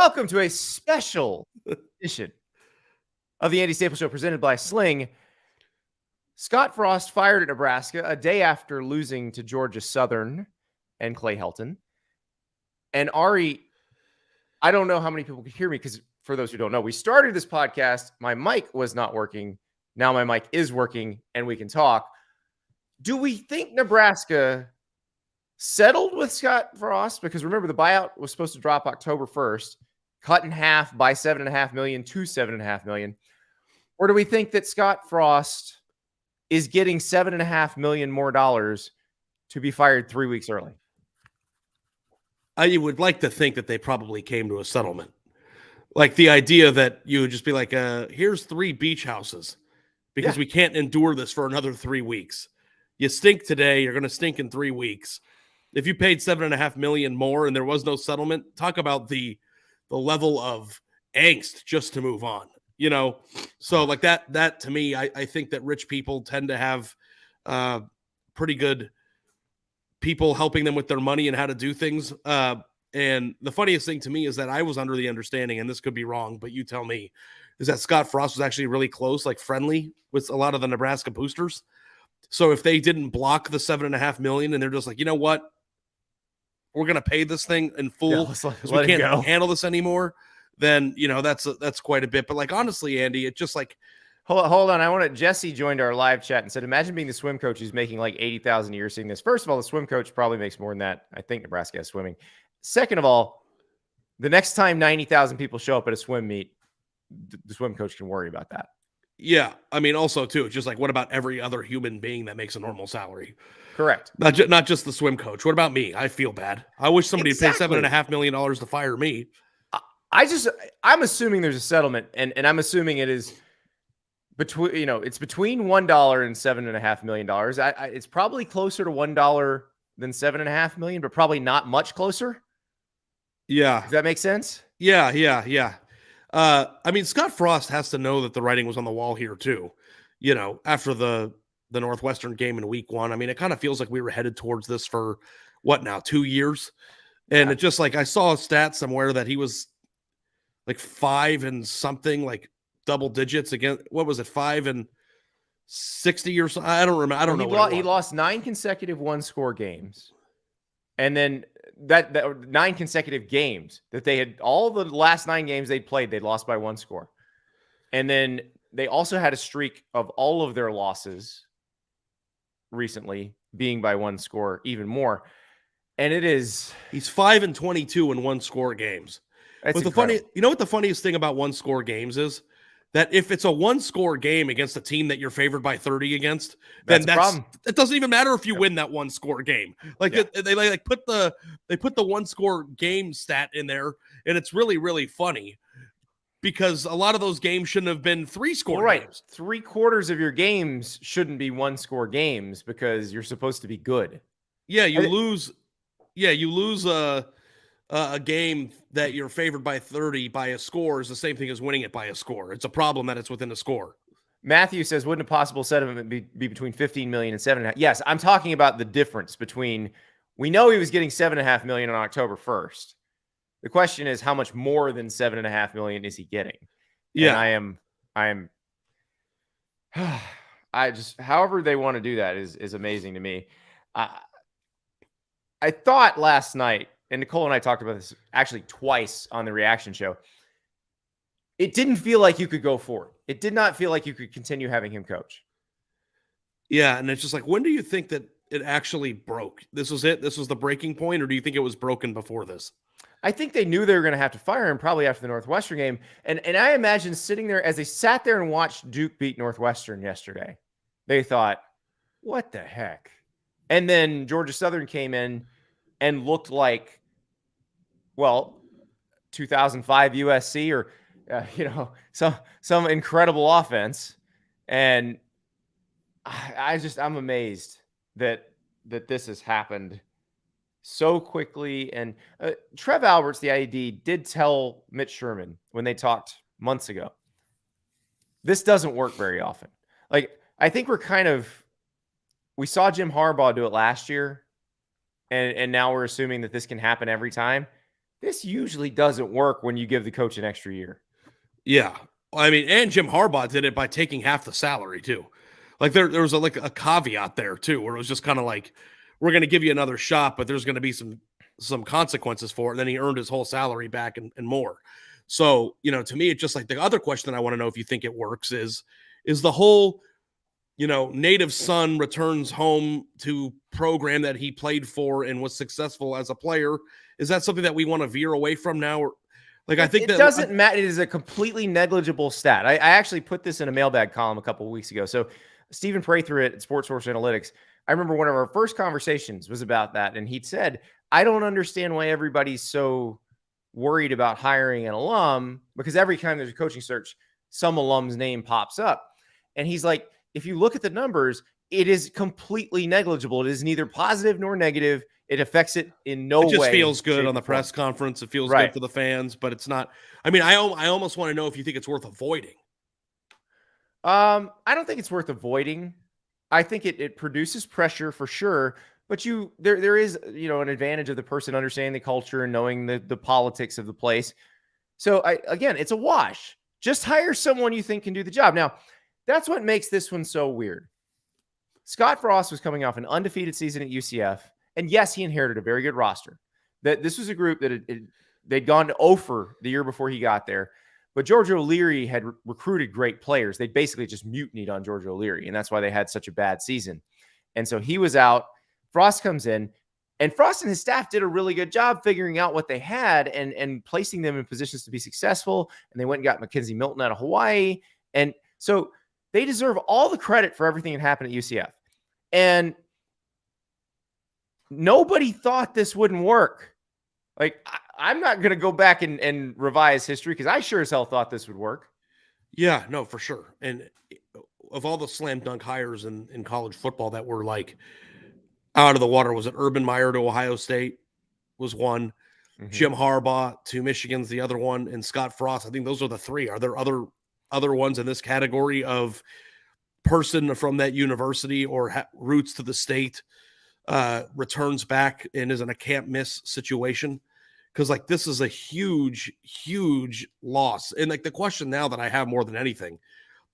Welcome to a special edition of the Andy Staples Show presented by Sling. Scott Frost fired at Nebraska a day after losing to Georgia Southern and Clay Helton. And Ari, I don't know how many people could hear me because for those who don't know, we started this podcast. My mic was not working. Now my mic is working and we can talk. Do we think Nebraska settled with Scott Frost? Because remember, the buyout was supposed to drop October 1st, cut in half by $7.5 million to $7.5 million. Or do we think that Scott Frost is getting $7.5 million more dollars to be fired 3 weeks early? I would like to think that they probably came to a settlement. Like the idea that you would just be like, here's 3 beach houses because we can't endure this for another 3 weeks. You stink today, you're going to stink in 3 weeks. If you paid $7.5 million more and there was no settlement, talk about the level of angst just to move on, you know? So like that to me, I think that rich people tend to have pretty good people helping them with their money and how to do things. And the funniest thing to me is that I was under the understanding, and this could be wrong, but you tell me, is that Scott Frost was actually really close, like friendly with a lot of the Nebraska boosters. So if they didn't block the $7.5 million and they're just like, you know what? We're going to pay this thing in full because we can't handle this anymore, then, you know, that's quite a bit. But like, honestly, Andy, it's just like, Hold on. Jesse joined our live chat and said, imagine being the swim coach who's making like $80,000 a year seeing this. First of all, the swim coach probably makes more than that. I think Nebraska has swimming. Second of all, the next time 90,000 people show up at a swim meet, the swim coach can worry about that. Yeah. I mean, also too, just like, what about every other human being that makes a normal salary? Correct. Not just the swim coach. What about me? I feel bad. I wish somebody would pay $7.5 million to fire me. I'm assuming there's a settlement, and I'm assuming it is between, you know, it's between $1 and $7.5 million. It's probably closer to $1 than $7.5 million, but probably not much closer. Yeah. Does that make sense? Yeah. I mean, Scott Frost has to know that the writing was on the wall here too. You know, after the Northwestern game in week 1, I mean, it kind of feels like we were headed towards this for what now, 2 years? And it just like, I saw a stat somewhere that he was like 5 and something, like double digits again. What was it? 5 and 60 or so? I don't remember. I don't know. He lost 9 consecutive 1-score games. And then that 9 consecutive games that they had, all the last 9 games they'd played, they'd lost by 1 score. And then they also had a streak of all of their losses recently being by 1 score, even more. And he's 5 and 22 in 1-score games. But you know what the funniest thing about 1-score games is? That if it's a 1-score game against a team that you're favored by 30 against, then it doesn't even matter if you win that 1-score game. Like they put the 1-score game stat in there, and it's really, really funny because a lot of those games shouldn't have been 3-score games. 3/4 of your games shouldn't be 1-score games because you're supposed to be good. Yeah, you lose a game that you're favored by 30 by a score is the same thing as winning it by a score. It's a problem that it's within a score. Matthew says, wouldn't a possible settlement be between 15 million and 7.5? Yes, I'm talking about the difference between, we know he was getting $7.5 million on October 1st. The question is, how much more than $7.5 million is he getting? Yeah. And I just, however they want to do that is amazing to me. I thought last night, and Nicole and I talked about this actually twice on the reaction show, it didn't feel like you could go forward. It did not feel like you could continue having him coach. Yeah, and it's just like, when do you think that it actually broke? This was it? This was the breaking point, or do you think it was broken before this? I think they knew they were going to have to fire him probably after the Northwestern game. And I imagine sitting there, as they sat there and watched Duke beat Northwestern yesterday, they thought, what the heck? And then Georgia Southern came in and looked like, well, 2005 USC or, some incredible offense. And I'm amazed that this has happened so quickly. And Trev Alberts, the IED, did tell Mitch Sherman when they talked months ago, this doesn't work very often. Like, I think we saw Jim Harbaugh do it last year, and now we're assuming that this can happen every time. This usually doesn't work when you give the coach an extra year. Yeah. I mean, and Jim Harbaugh did it by taking half the salary too. Like there was a caveat there too, where it was just kind of like, we're going to give you another shot, but there's going to be some consequences for it. And then he earned his whole salary back and more. So, to me, it's just like the other question I want to know if you think it works is the whole, native son returns home to program that he played for and was successful as a player. Is that something that we want to veer away from now? Or I think it doesn't matter. It is a completely negligible stat. I actually put this in a mailbag column a couple of weeks ago. So Stephen Prather at Sports Source Analytics, I remember one of our first conversations was about that. And he'd said, I don't understand why everybody's so worried about hiring an alum, because every time there's a coaching search, some alum's name pops up. And he's like, if you look at the numbers, it is completely negligible. It is neither positive nor negative. It affects it in no way. It just feels good on the press conference. It feels good for the fans, but it's not. I mean, I almost want to know if you think it's worth avoiding. I don't think it's worth avoiding. I think it produces pressure for sure, but there is, an advantage of the person understanding the culture and knowing the politics of the place. So again, it's a wash. Just hire someone you think can do the job. Now, that's what makes this one so weird. Scott Frost was coming off an undefeated season at UCF, and yes, he inherited a very good roster. That this was a group that they'd gone to Ophir the year before he got there. But George O'Leary had recruited great players. They basically just mutinied on George O'Leary, and that's why they had such a bad season. And so he was out. Frost comes in, and Frost and his staff did a really good job figuring out what they had and placing them in positions to be successful. And they went and got Mackenzie Milton out of Hawaii. And so they deserve all the credit for everything that happened at UCF. And nobody thought this wouldn't work. Like, I'm not going to go back and revise history because I sure as hell thought this would work. Yeah, no, for sure. And of all the slam dunk hires in college football that were like out of the water, was it Urban Meyer to Ohio State was one, Jim Harbaugh to Michigan's the other one, and Scott Frost. I think those are the three. Are there other ones in this category of person from that university or roots to the state returns back and is in a can't miss situation? Because like this is a huge, huge loss. And like the question now that I have more than anything,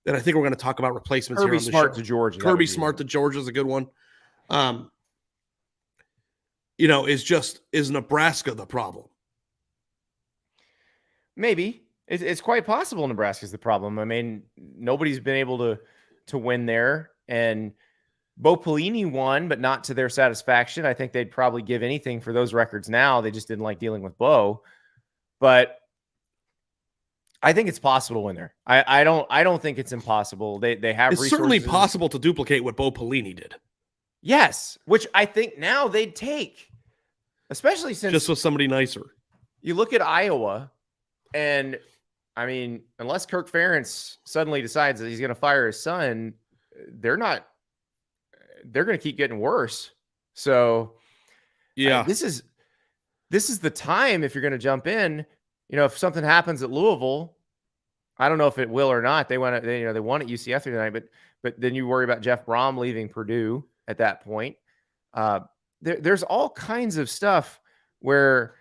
and I think we're going to talk about replacements Kirby here on the Smart show. to Georgia. Kirby Smart to Georgia is a good one. Is Nebraska the problem? Maybe. It's quite possible Nebraska's the problem. I mean, nobody's been able to win there. And Bo Pelini won, but not to their satisfaction. I think they'd probably give anything for those records now. They just didn't like dealing with Bo. But I think it's possible to win there. I don't think it's impossible. They have it's resources. Certainly possible to duplicate what Bo Pelini did. Yes, which I think now they'd take, especially since just with somebody nicer. You look at Iowa, and I mean, unless Kirk Ferentz suddenly decides that he's going to fire his son, they're going to keep getting worse. So yeah, this is the time if you're going to jump in. If something happens at Louisville, I don't know if it will or not. They won at UCF tonight, but then you worry about Jeff Brom leaving Purdue at that point. There's all kinds of stuff where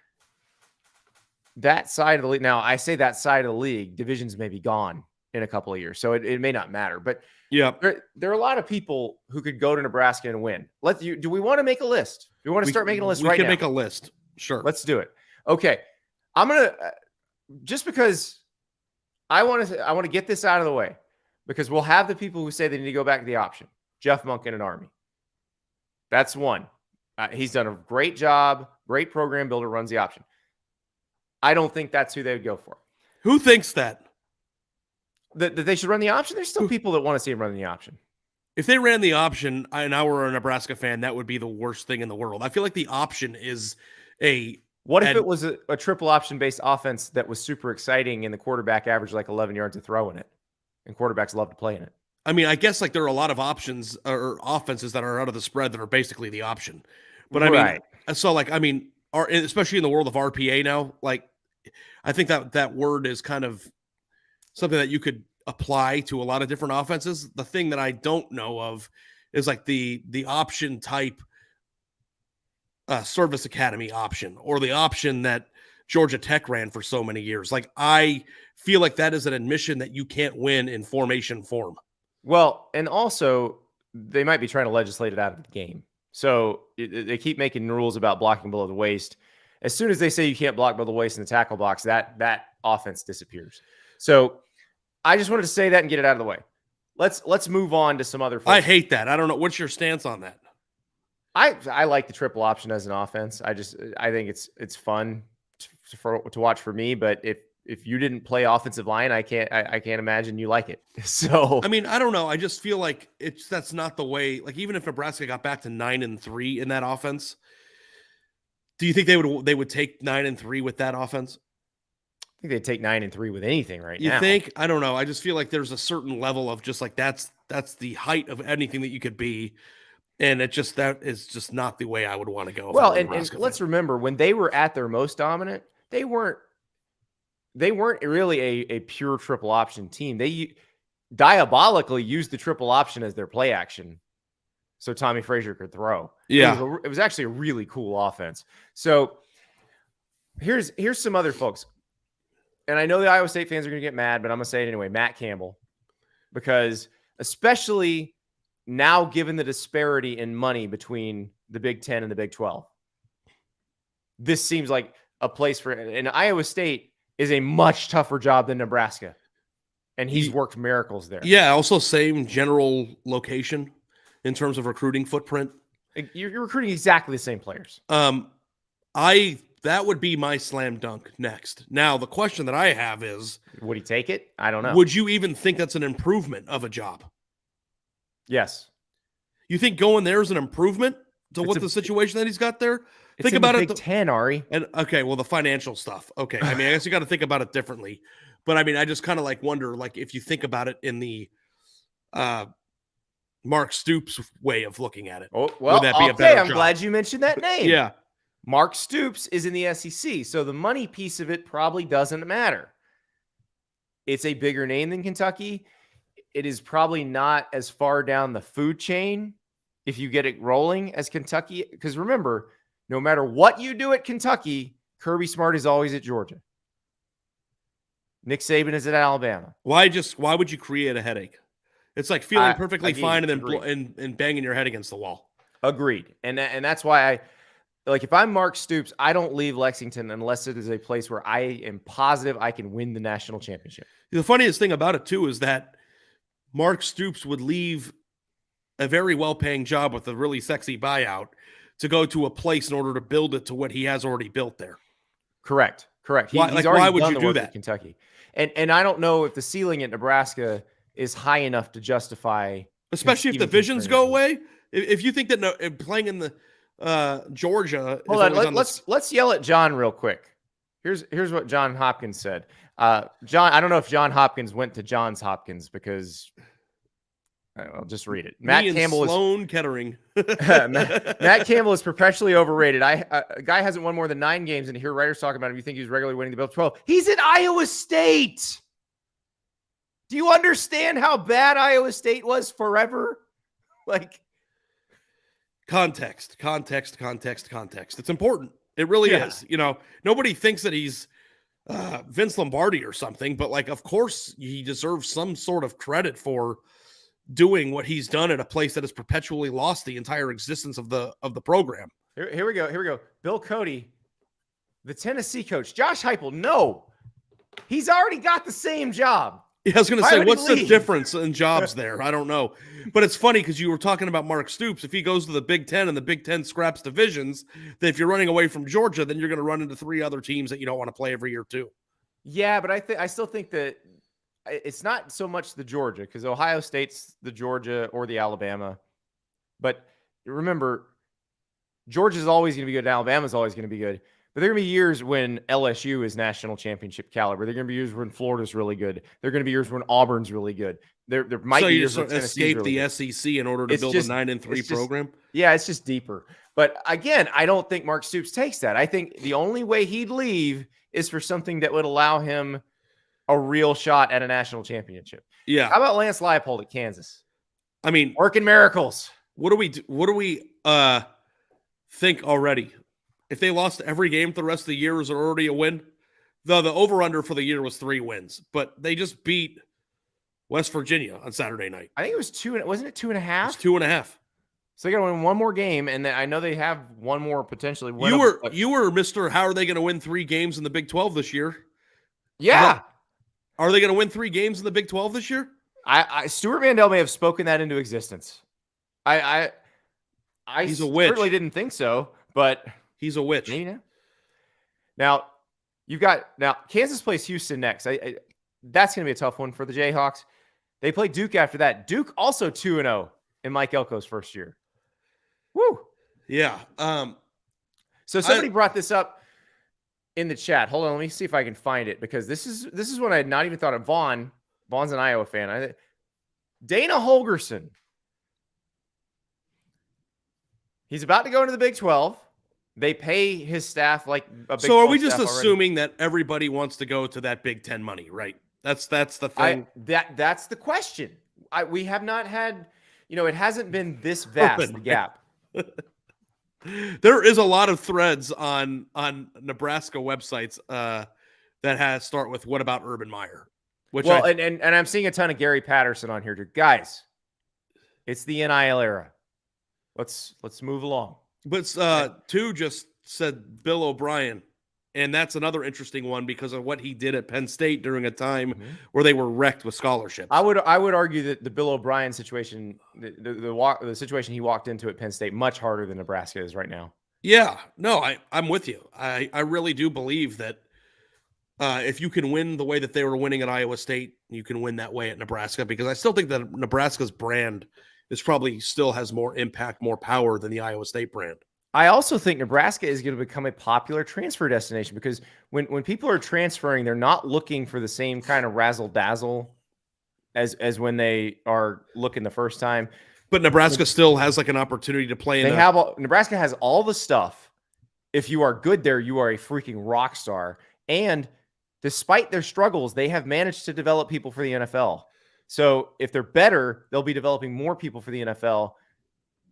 that side of the league. Now, I say that side of the league, divisions may be gone in a couple of years, so it may not matter. But yeah, there are a lot of people who could go to Nebraska and win. Do we want to make a list? Do we want to start making a list right now? We can make a list. Sure. Let's do it. Okay. I'm going to just because I want to get this out of the way, because we'll have the people who say they need to go back to the option. Jeff Monken and Army. That's one. He's done a great job, great program builder, runs the option. I don't think that's who they would go for. Who thinks that? That they should run the option? There's still people that want to see him run the option. If they ran the option and I were a Nebraska fan, that would be the worst thing in the world. I feel like the option is What if it was a triple option-based offense that was super exciting and the quarterback averaged like 11 yards to throw in it, and quarterbacks love to play in it? I mean, I guess like there are a lot of options or offenses that are out of the spread that are basically the option. But I mean, so like, I mean, especially in the world of RPA now, like I think that word is kind of something that you could apply to a lot of different offenses. The thing that I don't know of is like the option type service academy option, or the option that Georgia Tech ran for so many years. Like, I feel like that is an admission that you can't win in formation form. Well, and also they might be trying to legislate it out of the game. So they keep making rules about blocking below the waist. As soon as they say you can't block below the waist in the tackle box, that offense disappears. So I just wanted to say that and get it out of the way. Let's move on to some other folks. I hate that. I don't know. What's your stance on that? I like the triple option as an offense. I think it's fun to watch for me. But if you didn't play offensive line, I can't imagine you like it. So I mean, I don't know. I just feel like that's not the way. Like, even if Nebraska got back to 9-3 in that offense, do you think they would take 9-3 with that offense? I think they'd take 9-3 with anything now. You think? I don't know. I just feel like there's a certain level of just like that's the height of anything that you could be, and that is just not the way I would want to go. Well, and let's remember, when they were at their most dominant, they weren't really a pure triple option team. They diabolically used the triple option as their play action, so Tommy Frazier could throw. Yeah, it was actually a really cool offense. So here's some other folks. And I know the Iowa State fans are going to get mad, but I'm going to say it anyway. Matt Campbell, because especially now, given the disparity in money between the Big Ten and the Big 12, this seems like a place for, and Iowa State is a much tougher job than Nebraska. And he's worked miracles there. Yeah. Also, same general location in terms of recruiting footprint. You're recruiting exactly the same players. That would be my slam dunk next. Now, the question that I have is, would he take it? I don't know. Would you even think that's an improvement of a job? Yes. You think going there is an improvement to the situation that he's got there? Think about it. Big Ten, Ari. And okay, well, the financial stuff. Okay, I mean, I guess you got to think about it differently. But I mean, I just kind of like wonder, like, if you think about it in the Mark Stoops way of looking at it. Oh, well, would that be a better job? Glad you mentioned that name. Yeah. Mark Stoops is in the SEC, so the money piece of it probably doesn't matter. It's a bigger name than Kentucky. It is probably not as far down the food chain if you get it rolling as Kentucky. Because remember, no matter what you do at Kentucky, Kirby Smart is always at Georgia. Nick Saban is at Alabama. Why would you create a headache? It's like feeling perfectly fine and then banging your head against the wall. Agreed. And that's why if I'm Mark Stoops, I don't leave Lexington unless it is a place where I am positive I can win the national championship. The funniest thing about it, too, is that Mark Stoops would leave a very well-paying job with a really sexy buyout to go to a place in order to build it to what he has already built there. Correct. Why would you do that? Kentucky. And I don't know if the ceiling at Nebraska is high enough to justify. Especially if divisions go away. If you think that playing in the Georgia. Hold on. Let's yell at John real quick. Here's what John Hopkins said. John, I don't know if John Hopkins went to Johns Hopkins because I'll just read it. Matt Campbell is Sloan Kettering. Matt Campbell is perpetually overrated. A guy hasn't won more than 9 games, and hear writers talking about him. You think he's regularly winning the Big 12? He's at Iowa State. Do you understand how bad Iowa State was forever? Context. It's important. It really is. Nobody thinks that he's Vince Lombardi or something, but of course he deserves some sort of credit for doing what he's done at a place that has perpetually lost the entire existence of the program. Here we go. Bill Cody, the Tennessee coach, Josh Heupel. No, he's already got the same job. Yeah, I was going to say, what's the difference in jobs there? I don't know. But it's funny because you were talking about Mark Stoops. If he goes to the Big Ten and the Big Ten scraps divisions, that if you're running away from Georgia, then you're going to run into 3 other teams that you don't want to play every year too. Yeah, but I still think that it's not so much the Georgia, because Ohio State's the Georgia or the Alabama. But remember, Georgia's always going to be good and Alabama's always going to be good. But there are going to be years when LSU is national championship caliber. There are going to be years when Florida's really good. There are going to be years when Auburn's really good. There might be years when Tennessee's escape really the good. SEC in order to build a 9-3 program. Yeah, it's just deeper. But again, I don't think Mark Stoops takes that. I think the only way he'd leave is for something that would allow him a real shot at a national championship. Yeah. How about Lance Leipold at Kansas? I mean, working miracles. What do we think already? If they lost every game for the rest of the year, is it already a win? The over-under for the year was 3 wins, but they just beat West Virginia on Saturday night. I think it was 2, wasn't it 2.5? It's 2.5. So they got to win one more game, and then I know they have one more potentially. You were Mr. How are they going to win 3 games in the Big 12 this year? Yeah. Are they going to win 3 games in the Big 12 this year? Stuart Mandel may have spoken that into existence. I He's a witch. Certainly didn't think so, but he's a witch. Maybe now you've got Kansas plays Houston next. That's going to be a tough one for the Jayhawks. They play Duke after that. Duke also 2-0 in Mike Elko's first year. Woo. Yeah. So somebody brought this up in the chat. Hold on, let me see if I can find it, because this is one I had not even thought of. Vaughn's an Iowa fan. Dana Holgerson. He's about to go into the Big 12. They pay his staff like a Big 12. So are we just assuming that everybody wants to go to that Big 10 money, right? That's the thing. That's the question. We have not had, it hasn't been this vast, the gap. There is a lot of threads on Nebraska websites that start with "What about Urban Meyer?" And I'm seeing a ton of Gary Patterson on here too. Guys, it's the NIL era. Let's move along. But two just said Bill O'Brien, and that's another interesting one because of what he did at Penn State during a time where they were wrecked with scholarships. I would argue that the Bill O'Brien situation, the situation he walked into at Penn State, much harder than Nebraska is right now. Yeah, no, I'm with you. I really do believe that if you can win the way that they were winning at Iowa State, you can win that way at Nebraska, because I still think that Nebraska's brand is probably still has more impact, more power than the Iowa State brand. I also think Nebraska is going to become a popular transfer destination, because when people are transferring, they're not looking for the same kind of razzle dazzle as when they are looking the first time. But Nebraska still has like an opportunity to play. Nebraska has all the stuff. If you are good there, you are a freaking rock star. And despite their struggles, they have managed to develop people for the NFL. So if they're better, they'll be developing more people for the NFL.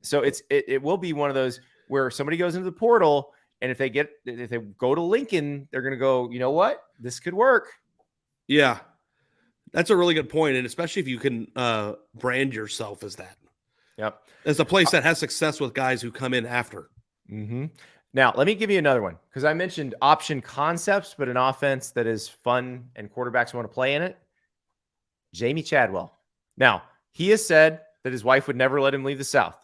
So it will be one of those where somebody goes into the portal, and if they go to Lincoln, they're going to go, you know what? This could work. Yeah, that's a really good point. And especially if you can brand yourself as that. Yep. As a place that has success with guys who come in after. Mm-hmm. Now, let me give you another one, because I mentioned option concepts, but an offense that is fun and quarterbacks want to play in it. Jamie Chadwell. Now, he has said that his wife would never let him leave the South.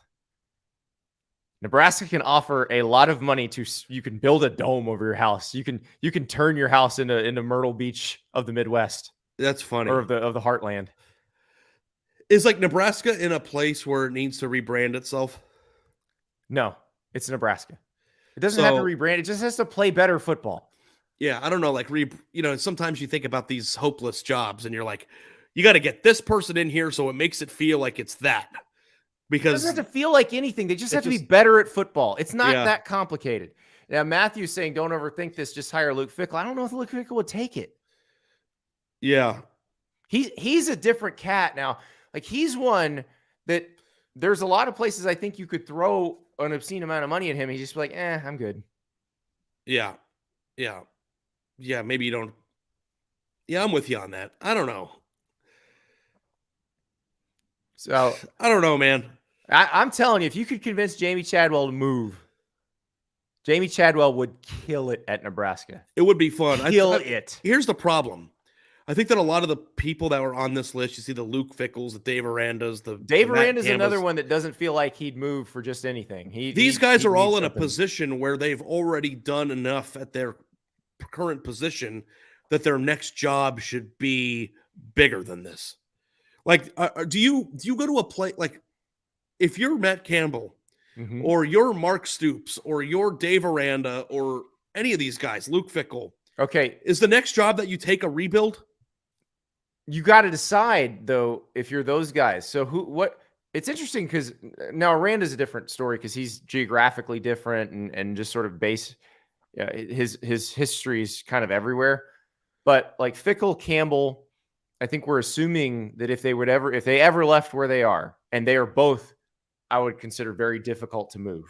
Nebraska can offer a lot of money you can build a dome over your house. You can turn your house into Myrtle Beach of the Midwest. That's funny. Or of the heartland. Is like Nebraska in a place where it needs to rebrand itself? No, it's Nebraska. It doesn't have to rebrand. It just has to play better football. Yeah, I don't know. Like, sometimes you think about these hopeless jobs and you're like, you got to get this person in here so it makes it feel like it's that. Because it doesn't have to feel like anything. They just have to be better at football. It's not that complicated. Now, Matthew's saying, don't overthink this. Just hire Luke Fickell. I don't know if Luke Fickell would take it. Yeah. He's a different cat now. Like, he's one that there's a lot of places I think you could throw an obscene amount of money at him. He's just like, I'm good. Yeah. Yeah. Yeah. Maybe you don't. Yeah, I'm with you on that. I don't know. So I don't know, man. I'm telling you, if you could convince Jamie Chadwell to move, Jamie Chadwell would kill it at Nebraska. It would be fun. Kill it. Here's the problem. I think that a lot of the people that were on this list, you see the Luke Fickells, the Dave Arandas, Dave Aranda's another one that doesn't feel like he'd move for just anything. These guys are all in a position where they've already done enough at their current position that their next job should be bigger than this. Like, do you go to a play like if you're Matt Campbell or you're Mark Stoops or you're Dave Aranda or any of these guys, Luke Fickell? Okay, is the next job that you take a rebuild? You got to decide though if you're those guys. So what? It's interesting because now Aranda's a different story because he's geographically different and just sort of his history is kind of everywhere. But like Fickell, Campbell, I think we're assuming that if they ever left where they are, and they are both, I would consider very difficult to move.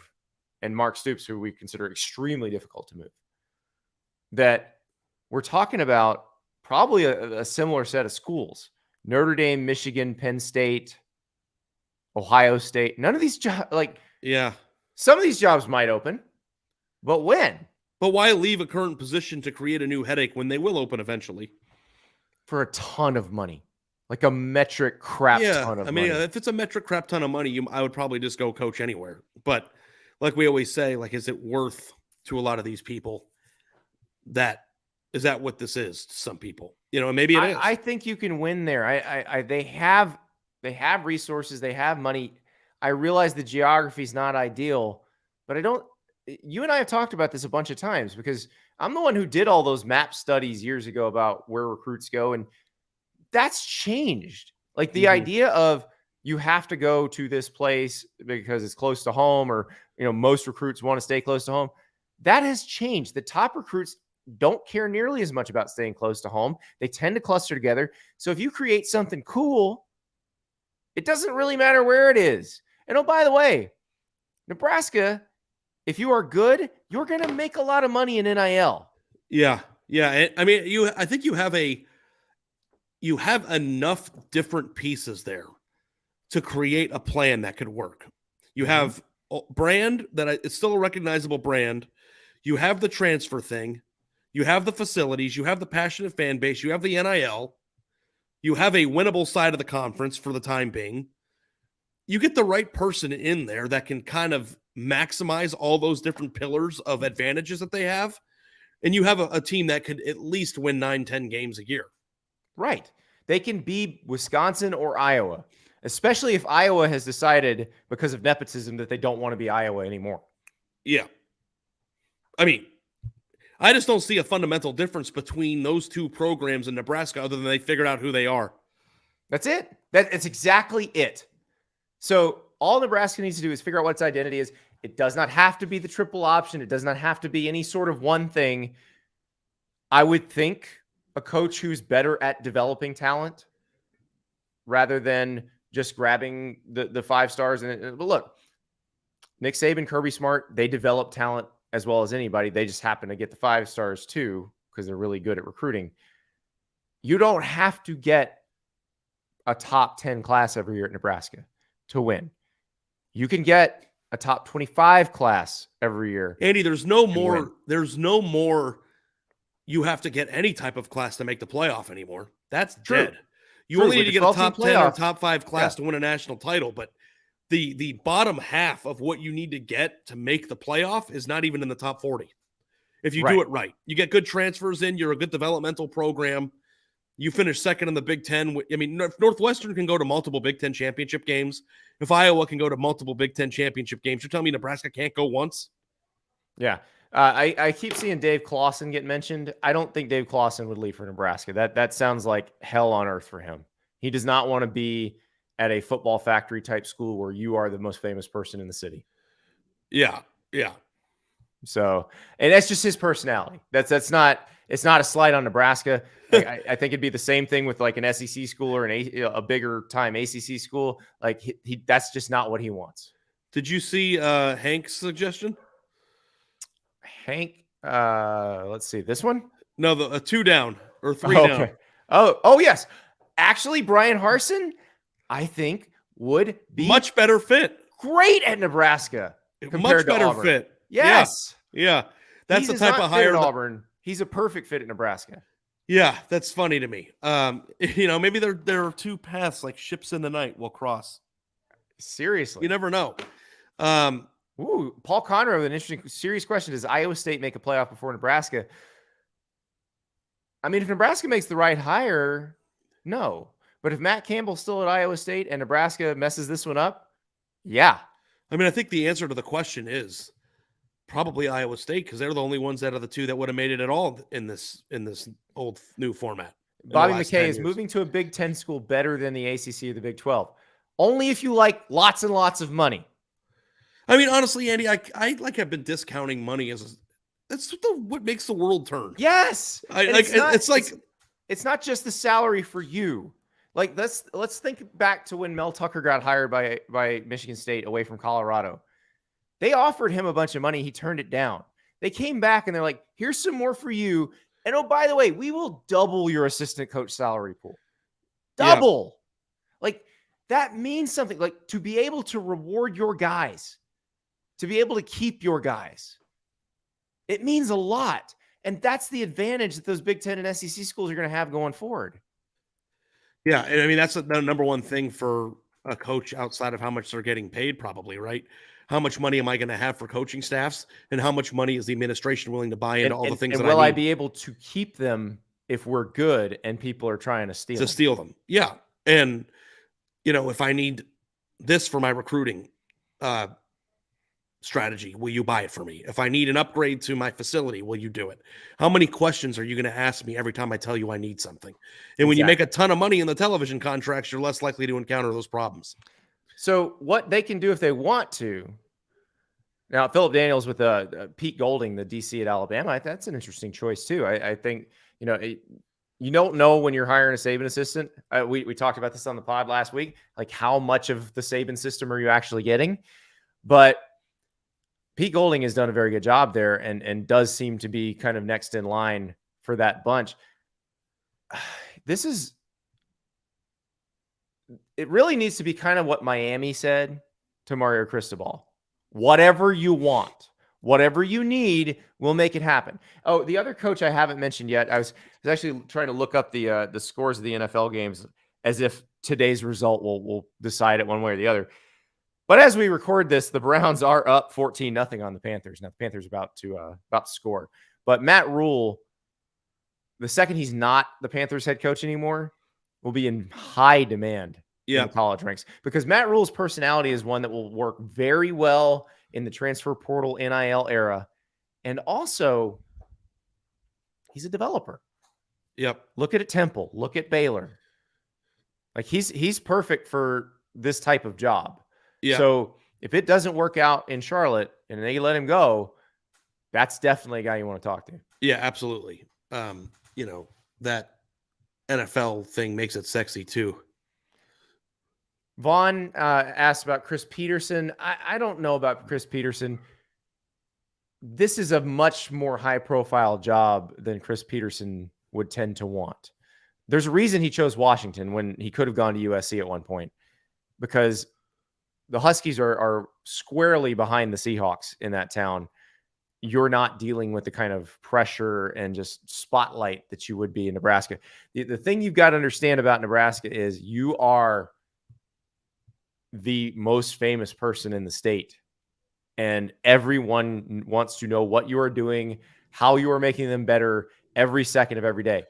and Mark Stoops, who we consider extremely difficult to move, that we're talking about probably a similar set of schools. Notre Dame, Michigan, Penn State, Ohio State. None of these jobs, some of these jobs might open, but when? But why leave a current position to create a new headache when they will open eventually? For a ton of money. Like a metric crap ton of money. If it's a metric crap ton of money, I would probably just go coach anywhere. But like we always say, is it worth to a lot of these people is that what this is to some people? Maybe it is. I think you can win there. They have resources, they have money. I realize the geography is not ideal, but you and I have talked about this a bunch of times because I'm the one who did all those map studies years ago about where recruits go. And that's changed. Like the idea of you have to go to this place because it's close to home, or, most recruits want to stay close to home. That has changed. The top recruits don't care nearly as much about staying close to home. They tend to cluster together. So if you create something cool, it doesn't really matter where it is. And oh, by the way, Nebraska, if you are good, you're going to make a lot of money in NIL. Yeah. Yeah. I think you have enough different pieces there to create a plan that could work. You have a brand it's still a recognizable brand. You have the transfer thing. You have the facilities. You have the passionate fan base. You have the NIL. You have a winnable side of the conference for the time being. You get the right person in there that can kind of maximize all those different pillars of advantages that they have. And you have a team that could at least win 9-10 games a year. Right. They can be Wisconsin or Iowa, especially if Iowa has decided because of nepotism that they don't want to be Iowa anymore. Yeah. I just don't see a fundamental difference between those two programs in Nebraska other than they figured out who they are. That's it. That's exactly it. So all Nebraska needs to do is figure out what its identity is. It does not have to be the triple option. It does not have to be any sort of one thing. I would think a coach who's better at developing talent rather than just grabbing the 5 stars. But look, Nick Saban, Kirby Smart, they develop talent as well as anybody. They just happen to get the 5 stars too because they're really good at recruiting. You don't have to get a top 10 class every year at Nebraska to win. You can get a top 25 class every year. Andy, there's no more you have to get any type of class to make the playoff anymore. That's dead. You only need to get a top 10 or top 5 class to win a national title, but the bottom half of what you need to get to make the playoff is not even in the top 40. If you do it right, you get good transfers in, you're a good developmental program. You finish second in the Big Ten. If Northwestern can go to multiple Big Ten championship games, if Iowa can go to multiple Big Ten championship games, you're telling me Nebraska can't go once? Yeah. I keep seeing Dave Clawson get mentioned. I don't think Dave Clawson would leave for Nebraska. That sounds like hell on earth for him. He does not want to be at a football factory type school where you are the most famous person in the city. Yeah. Yeah. So, and that's just his personality. It's not a slight on Nebraska. I think it'd be the same thing with like an SEC school or a bigger time ACC school. Like he that's just not what he wants. Did you see Hank's suggestion? Hank, let's see this one. No, the 2 down or 3 down. Oh yes. Actually, Brian Harsin, I think, would be much better fit. Great at Nebraska. Much better Auburn. fit. Yes. Yeah. That's the type of hire Auburn. He's a perfect fit at Nebraska. Yeah, that's funny to me. Maybe there are 2 paths like ships in the night will cross. Seriously. You never know. Paul Conroe with an interesting, serious question. Does Iowa State make a playoff before Nebraska? If Nebraska makes the right hire, no. But if Matt Campbell's still at Iowa State and Nebraska messes this one up, yeah. I think the answer to the question is probably Iowa State because they're the only ones out of the 2 that would have made it at all in this old new format. Bobby McKay is moving to a Big Ten school better than the ACC or the Big 12. Only if you like lots and lots of money. Honestly, Andy, I've been discounting money that's what makes the world turn. Yes. It's not just the salary for you. Like let's think back to when Mel Tucker got hired by Michigan State away from Colorado. They offered him a bunch of money. He turned it down. They came back and they're like, here's some more for you. And oh, by the way, we will double your assistant coach salary pool. Double. Like, that means something. Like, to be able to reward your guys, to be able to keep your guys, it means a lot. And that's the advantage that those Big Ten and SEC schools are going to have going forward. Yeah, and I mean, that's the number one thing for a coach outside of how much they're getting paid, probably, right? How much money am I going to have for coaching staffs, and how much money is the administration willing to buy into all the things that I need? Will I be able to keep them if we're good and people are trying to steal them? Yeah. And, if I need this for my recruiting strategy, will you buy it for me? If I need an upgrade to my facility, will you do it? How many questions are you going to ask me every time I tell you I need something? And when you make a ton of money in the television contracts, you're less likely to encounter those problems. So what they can do if they want to. Now, Philip Daniels with Pete Golding, the DC at Alabama, that's an interesting choice too. I think, you don't know when you're hiring a Saban assistant. We talked about this on the pod last week, like how much of the Saban system are you actually getting? But Pete Golding has done a very good job there and does seem to be kind of next in line for that bunch. It really needs to be kind of what Miami said to Mario Cristobal. Whatever you want, whatever you need, we'll make it happen. Oh, the other coach I haven't mentioned yet, I was actually trying to look up the scores of the NFL games as if today's result will decide it one way or the other. But as we record this, the Browns are up 14-0 on the Panthers. Now the Panthers are about to score. But Matt Rule, the second he's not the Panthers head coach anymore, will be in high demand in the college ranks, because Matt Rule's personality is one that will work very well in the transfer portal NIL era. And also, he's a developer. Yep. Look at Temple. Look at Baylor. Like, he's perfect for this type of job. Yeah. So if it doesn't work out in Charlotte and they let him go, that's definitely a guy you want to talk to. Yeah, absolutely. That NFL thing makes it sexy too. Vaughn asked about Chris Peterson. I don't know about Chris Peterson. This is a much more high-profile job than Chris Peterson would tend to want. There's a reason he chose Washington when he could have gone to USC at one point, because the Huskies are squarely behind the Seahawks in that town. You're not dealing with the kind of pressure and just spotlight that you would be in Nebraska. The thing you've got to understand about Nebraska is you are the most famous person in the state, and everyone wants to know what you are doing, how you are making them better every second of every day.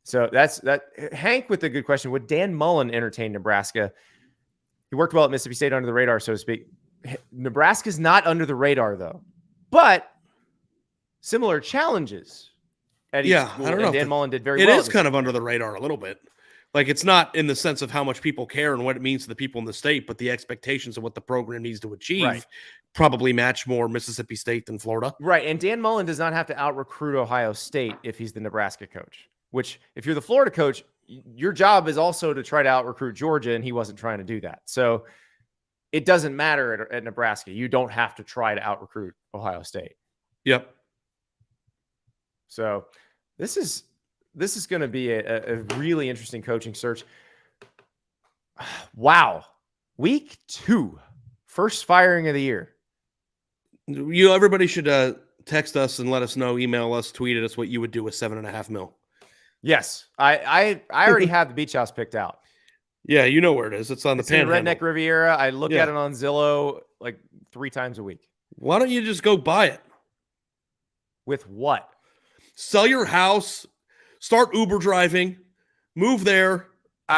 So that's that. Hank with a good question. Would Dan Mullen entertain Nebraska? He worked well at Mississippi State under the radar, so to speak. Nebraska's not under the radar, though. But similar challenges at each school, I don't know. Dan Mullen did very well. It is kind of under the radar a little bit. Like, it's not in the sense of how much people care and what it means to the people in the state, but the expectations of what the program needs to achieve probably match more Mississippi State than Florida. Right, and Dan Mullen does not have to out-recruit Ohio State if he's the Nebraska coach, which if you're the Florida coach, your job is also to try to out-recruit Georgia, and he wasn't trying to do that. So it doesn't matter at Nebraska. You don't have to try to out-recruit Ohio State. Yep. So this is going to be a really interesting coaching search. Wow. Week 2, first firing of the year. Everybody should text us and let us know, email us, tweet at us what you would do with $7.5 million. Yes. I already have the beach house picked out. Yeah, you know where it is. It's on the Panhandle. Redneck Riviera. I look at it on Zillow like 3 times a week. Why don't you just go buy it? With what? Sell your house, start Uber driving, move there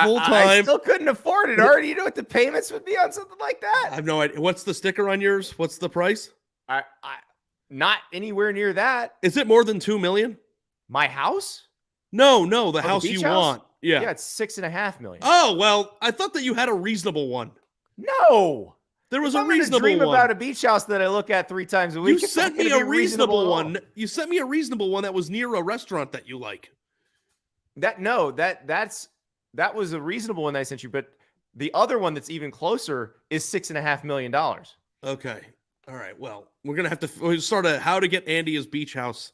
full time. I still couldn't afford it already. You know what the payments would be on something like that? I have no idea. What's the sticker on yours? What's the price? I not anywhere near that. Is it more than $2 million? My house? No, the house you want. Yeah, it's $6.5 million. Oh, well, I thought that you had a reasonable one. No. There was a reasonable dream one. About a beach house that I look at 3 times a week. You sent me a reasonable one. You sent me a reasonable one that was near a restaurant that you like. That was a reasonable one that I sent you, but the other one that's even closer is $6.5 million. Okay. All right. Well, we're gonna have to start a how to get Andy his beach house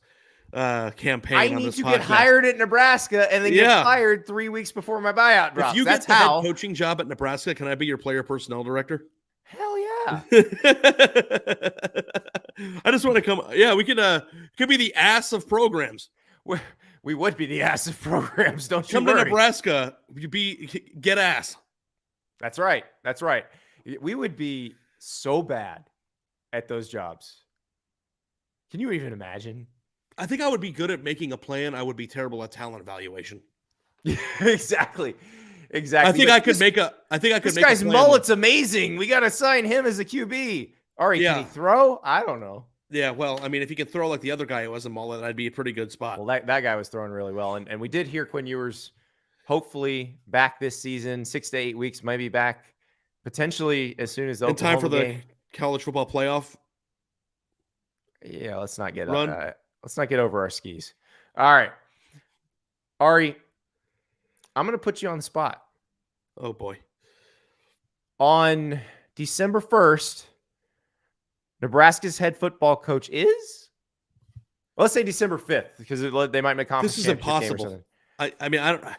campaign. I on need this to podcast. get hired at Nebraska and then get fired 3 weeks before my buyout drops. If you That's get the how. head coaching job at Nebraska, can I be your player personnel director? Hell yeah. I just want to come. Yeah, we could be the ass of programs. We would be the ass of programs. Don't you come worry. to Nebraska? Get ass. That's right. That's right. We would be so bad at those jobs. Can you even imagine? I think I would be good at making a plan. I would be terrible at talent evaluation. Exactly. I think I could make a. I think I could. This make guy's a plan mullet's amazing. We got to sign him as a QB. All right, can he throw? I don't know. Yeah, well, I mean, if he could throw like the other guy who was a mullet, I'd be a pretty good spot. Well, that guy was throwing really well, and we did hear Quinn Ewers hopefully back this season, 6 to 8 weeks, maybe back potentially as soon as the Oklahoma time for the game. college football playoff. Yeah, let's not get Run. Let's not get over our skis. All right, Ari, I'm going to put you on the spot. Oh boy. On December 1st, Nebraska's head football coach is? Well, let's say December 5th because they might make conference. This is impossible. I mean, I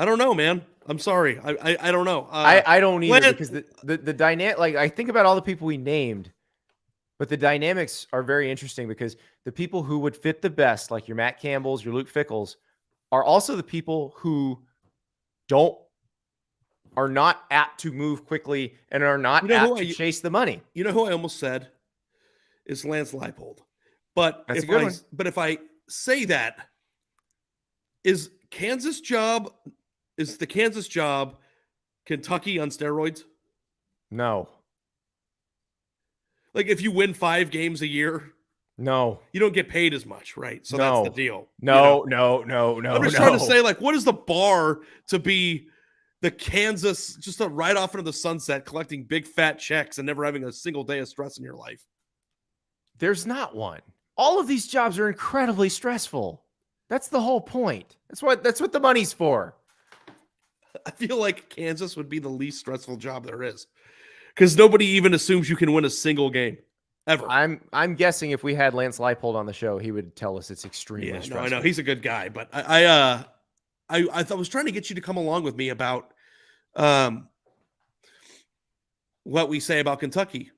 don't know, man. I'm sorry. I don't know. I don't either because the dynamic, like I think about all the people we named, but the dynamics are very interesting because the people who would fit the best, like your Matt Campbells, your Luke Fickles, are also the people who are not apt to move quickly and are not apt to chase the money. You know who I almost said is Lance Leipold. But if I say that, is the Kansas job Kentucky on steroids? No. Like if you win 5 games a year, no, you don't get paid as much, right? So that's the deal. No. I'm just trying to say, like, what is the bar to be the Kansas, just to ride off into the sunset, collecting big fat checks and never having a single day of stress in your life? There's not one. All of these jobs are incredibly stressful. That's the whole point. That's what the money's for. I feel like Kansas would be the least stressful job there is, because nobody even assumes you can win a single game ever. I'm guessing if we had Lance Leipold on the show, he would tell us it's extremely stressful. No, I know he's a good guy, but I was trying to get you to come along with me about what we say about Kentucky.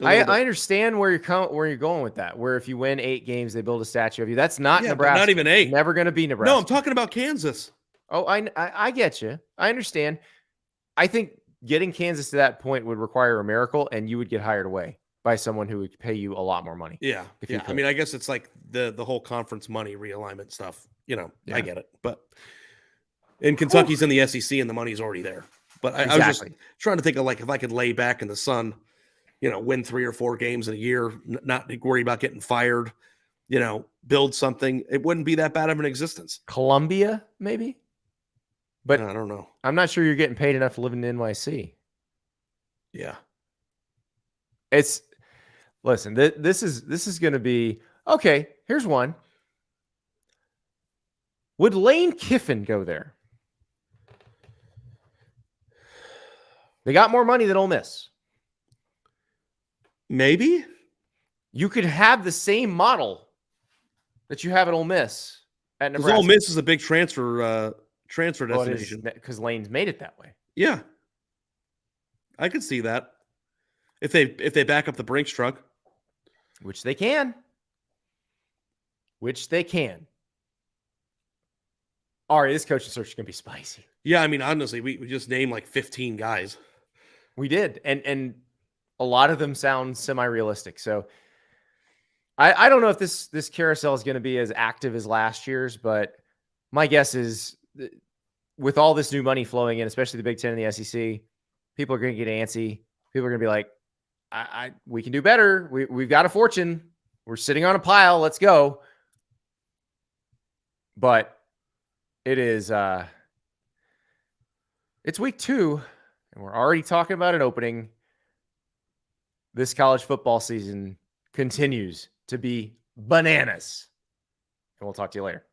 I understand where you're going with that. Where if you win 8 games, they build a statue of you. That's not Nebraska. Not even 8. Never going to be Nebraska. No, I'm talking about Kansas. Oh, I get you. I understand. I think getting Kansas to that point would require a miracle, and you would get hired away by someone who would pay you a lot more money. Yeah. I mean, I guess it's like the whole conference money realignment stuff. I get it. But in Kentucky's in the SEC, and the money's already there. But I was just trying to think of, like, if I could lay back in the sun, win 3 or 4 games in a year, not worry about getting fired, build something. It wouldn't be that bad of an existence. Columbia, maybe? But I don't know. I'm not sure you're getting paid enough to live in NYC. Yeah. Listen, this is going to be, okay, here's one. Would Lane Kiffin go there? They got more money than Ole Miss. Maybe. You could have the same model that you have at Ole Miss at Nebraska. Because Ole Miss is a big transfer destination. Because Lane's made it that way. Yeah. I could see that. If they back up the Brinks truck. Which they can. All right, this coaching search is going to be spicy. Yeah, I mean, honestly, we just named like 15 guys. We did. And a lot of them sound semi-realistic. So I don't know if this carousel is going to be as active as last year's, but my guess is with all this new money flowing in, especially the Big Ten and the SEC, people are going to get antsy. People are going to be like, we can do better. We've got a fortune. We're sitting on a pile. Let's go. But it is, it's week 2, and we're already talking about an opening. This college football season continues to be bananas. And we'll talk to you later.